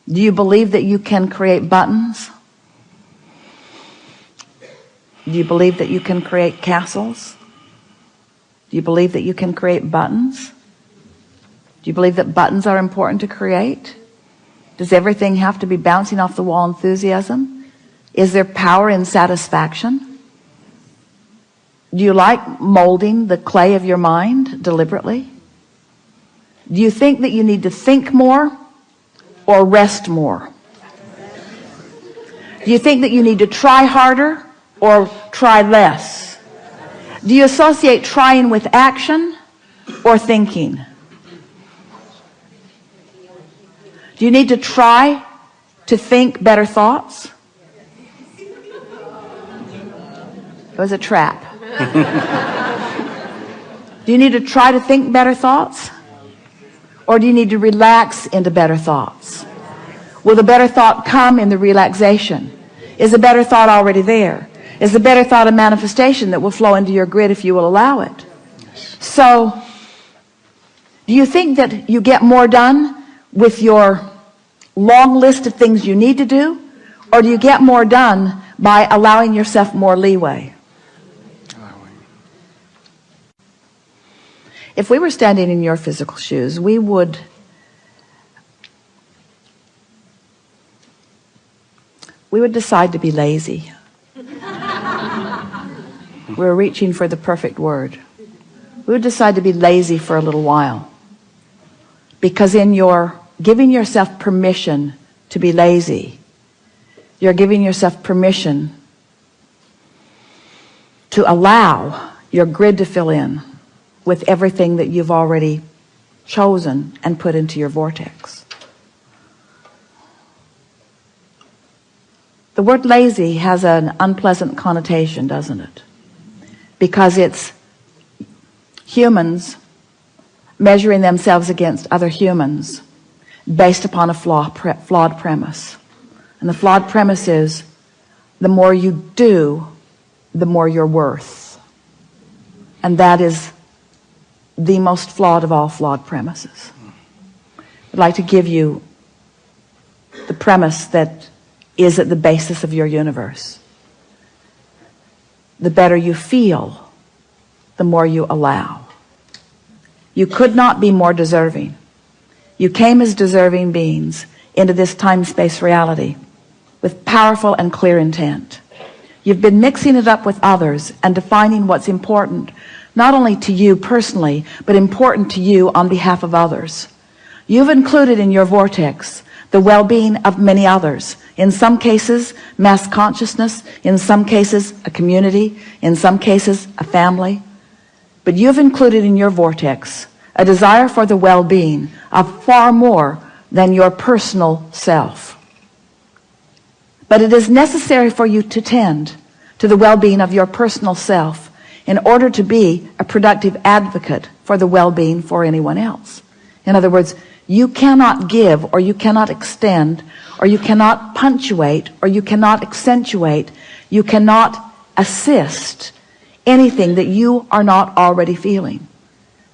Do you believe that you can create buttons? Do you believe that you can create castles? Do you believe that you can create buttons? Do you believe that buttons are important to create? Does everything have to be bouncing off the wall enthusiasm? Is there power in satisfaction? Do you like molding the clay of your mind deliberately? Do you think that you need to think more or rest more? Do you think that you need to try harder or try less? Do you associate trying with action or thinking? Do you need to try to think better thoughts? It was a trap. Do you need to try to think better thoughts? Or do you need to relax into better thoughts? Will the better thought come in the relaxation? Is the better thought already there? Is the better thought a manifestation that will flow into your grid if you will allow it? So, do you think that you get more done with your long list of things you need to do? Or do you get more done by allowing yourself more leeway? If we were standing in your physical shoes, we would decide to be lazy. We're reaching for the perfect word. We would decide to be lazy for a little while. Because in your giving yourself permission to be lazy, you're giving yourself permission to allow your grid to fill in with everything that you've already chosen and put into your vortex. The word lazy has an unpleasant connotation, doesn't it? Because it's humans measuring themselves against other humans based upon a flawed premise. And the flawed premise is, the more you do, the more you're worth. And that is the most flawed of all flawed premises. I'd like to give you the premise that is at the basis of your universe. The better you feel, the more you allow. You could not be more deserving. You came as deserving beings into this time-space reality with powerful and clear intent. You've been mixing it up with others and defining what's important, not only to you personally, but important to you on behalf of others. You've included in your vortex the well-being of many others. In some cases, mass consciousness. In some cases, a community. In some cases, a family. But you've included in your vortex a desire for the well-being of far more than your personal self. But it is necessary for you to tend to the well-being of your personal self in order to be a productive advocate for the well-being for anyone else. In other words, you cannot give, or you cannot extend, or you cannot punctuate, or you cannot accentuate, you cannot assist anything that you are not already feeling.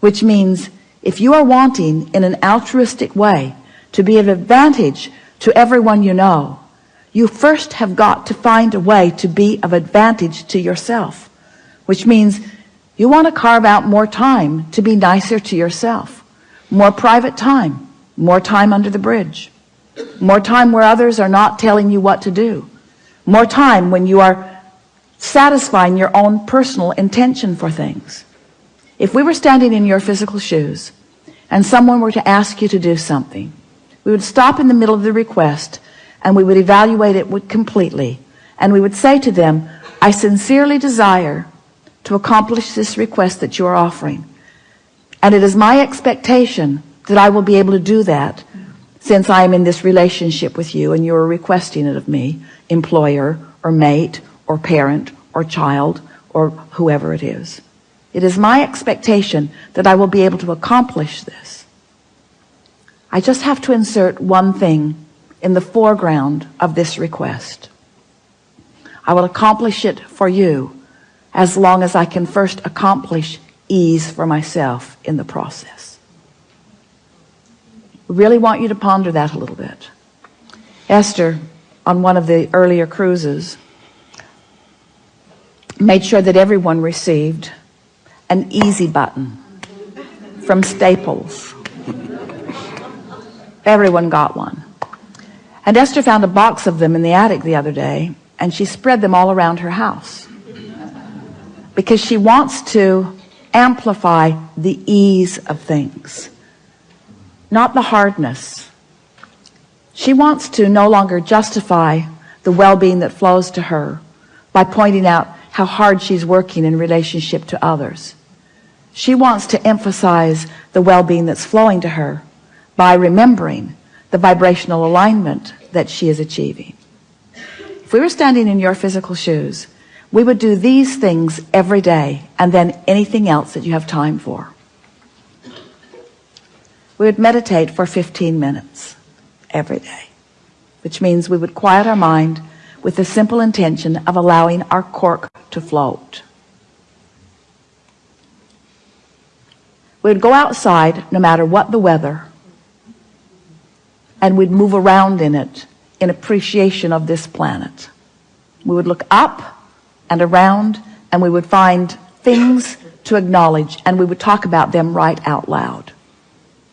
Which means, if you are wanting in an altruistic way to be of advantage to everyone you know, you first have got to find a way to be of advantage to yourself. Which means you want to carve out more time to be nicer to yourself. More private time, more time under the bridge, more time where others are not telling you what to do, more time when you are satisfying your own personal intention for things. If we were standing in your physical shoes and someone were to ask you to do something, we would stop in the middle of the request and we would evaluate it completely, and we would say to them, I sincerely desire to accomplish this request that you are offering. And it is my expectation that I will be able to do that since I am in this relationship with you and you are requesting it of me, employer or mate or parent or child or whoever it is. It is my expectation that I will be able to accomplish this. I just have to insert one thing in the foreground of this request. I will accomplish it for you as long as I can first accomplish ease for myself in the process. I really want you to ponder that a little bit. Esther, on one of the earlier cruises, made sure that everyone received an easy button from Staples. Everyone got one. And Esther found a box of them in the attic the other day, and she spread them all around her house because she wants to amplify the ease of things, not the hardness. She wants to no longer justify the well-being that flows to her by pointing out how hard she's working in relationship to others. She wants to emphasize the well-being that's flowing to her by remembering the vibrational alignment that she is achieving. If we were standing in your physical shoes, we would do these things every day, and then anything else that you have time for. We would meditate for 15 minutes every day, which means we would quiet our mind with the simple intention of allowing our cork to float. We would go outside no matter what the weather, and we'd move around in it in appreciation of this planet. We would look up and around, and we would find things to acknowledge, and we would talk about them right out loud.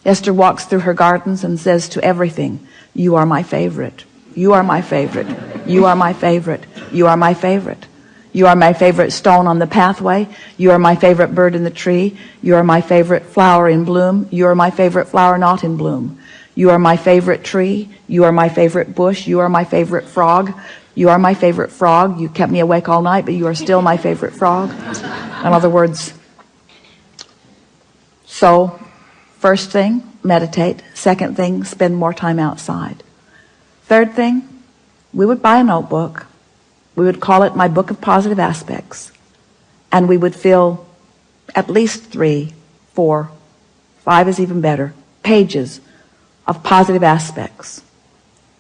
Esther walks through her gardens and says to everything, "You are my favorite. You are my favorite. You are my favorite. You are my favorite. You are my favorite stone on the pathway. You are my favorite bird in the tree. You are my favorite flower in bloom. You are my favorite flower not in bloom. You are my favorite tree. You are my favorite bush. You are my favorite frog. You are my favorite frog. You kept me awake all night, but you are still my favorite frog." In other words, so first thing, meditate. Second thing, spend more time outside. Third thing, we would buy a notebook. We would call it My Book of Positive Aspects. And we would fill at least 3, 4, 5 is even better, pages of positive aspects.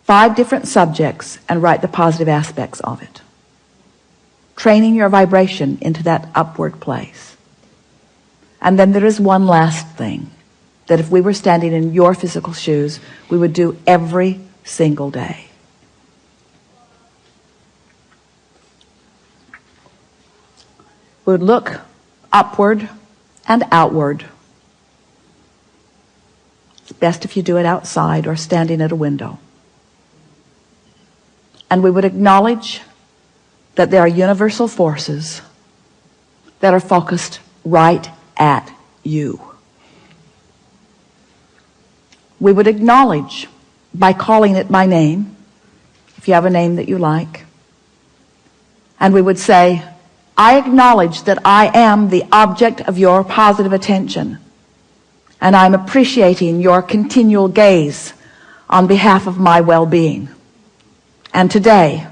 5 different subjects, and write the positive aspects of it. Training your vibration into that upward place. And then there is one last thing that if we were standing in your physical shoes, we would do every single day. We would look upward and outward. It's best if you do it outside or standing at a window. And we would acknowledge that there are universal forces that are focused right at you. We would acknowledge by calling it by name, if you have a name that you like. And we would say, "I acknowledge that I am the object of your positive attention, and I'm appreciating your continual gaze on behalf of my well-being. And today,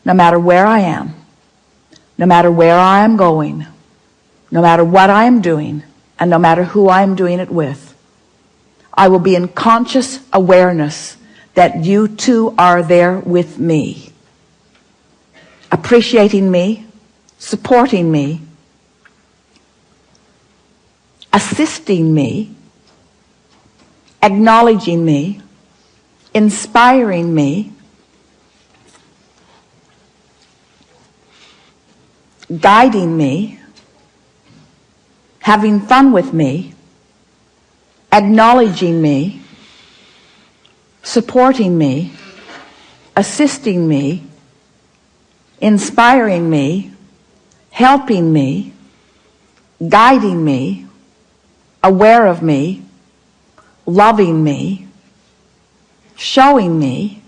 no matter where I am, no matter where I am going, no matter what I am doing, and no matter who I am doing it with, I will be in conscious awareness that you too are there with me, appreciating me, supporting me, assisting me, acknowledging me, inspiring me, guiding me, having fun with me, acknowledging me, supporting me, assisting me, inspiring me, helping me, guiding me, aware of me, loving me, showing me,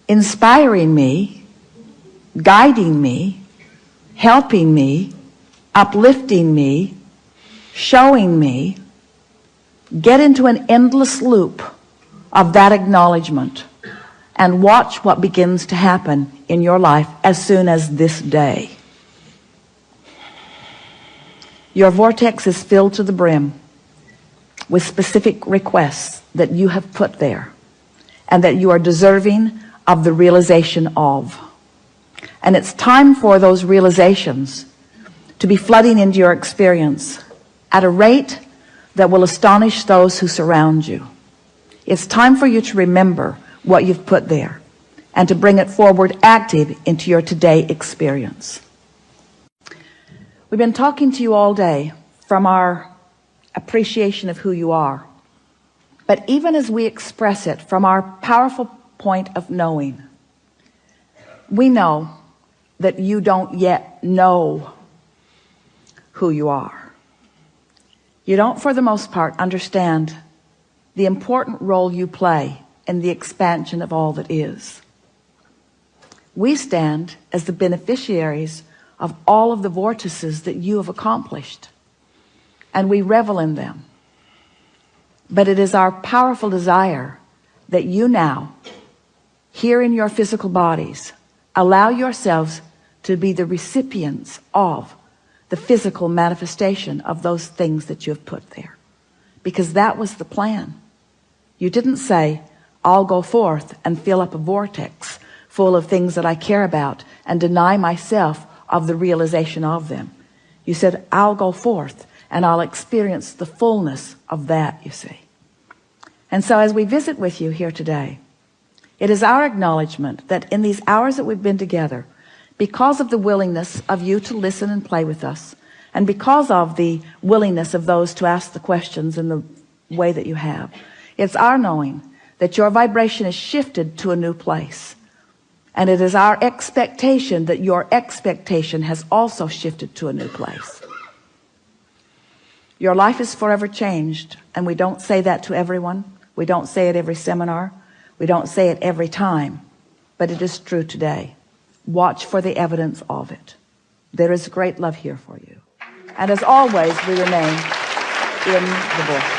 inspiring me, guiding me, helping me, uplifting me, showing me." Get into an endless loop of that acknowledgement and watch what begins to happen in your life as soon as this day. Your vortex is filled to the brim with specific requests that you have put there and that you are deserving of the realization of. And it's time for those realizations to be flooding into your experience at a rate that will astonish those who surround you. It's time for you to remember what you've put there and to bring it forward active into your today experience. We've been talking to you all day from our appreciation of who you are. But even as we express it from our powerful point of knowing, we know that you don't yet know who you are. You don't, for the most part, understand the important role you play in the expansion of all that is. We stand as the beneficiaries of all of the vortices that you have accomplished, and we revel in them. But it is our powerful desire that you now, here in your physical bodies, allow yourselves to be the recipients of the physical manifestation of those things that you have put there. Because that was the plan. You didn't say, I'll go forth and fill up a vortex full of things that I care about and deny myself of the realization of them. You said, I'll go forth and I'll experience the fullness of that, you see. And so as we visit with you here today, it is our acknowledgement that in these hours that we've been together, because of the willingness of you to listen and play with us, and because of the willingness of those to ask the questions in the way that you have, it's our knowing that your vibration is shifted to a new place. And it is our expectation that your expectation has also shifted to a new place. Your life is forever changed, and we don't say that to everyone. We don't say it every seminar. We don't say it every time, but it is true today. Watch for the evidence of it. There is great love here for you. And as always, we remain in the vortex.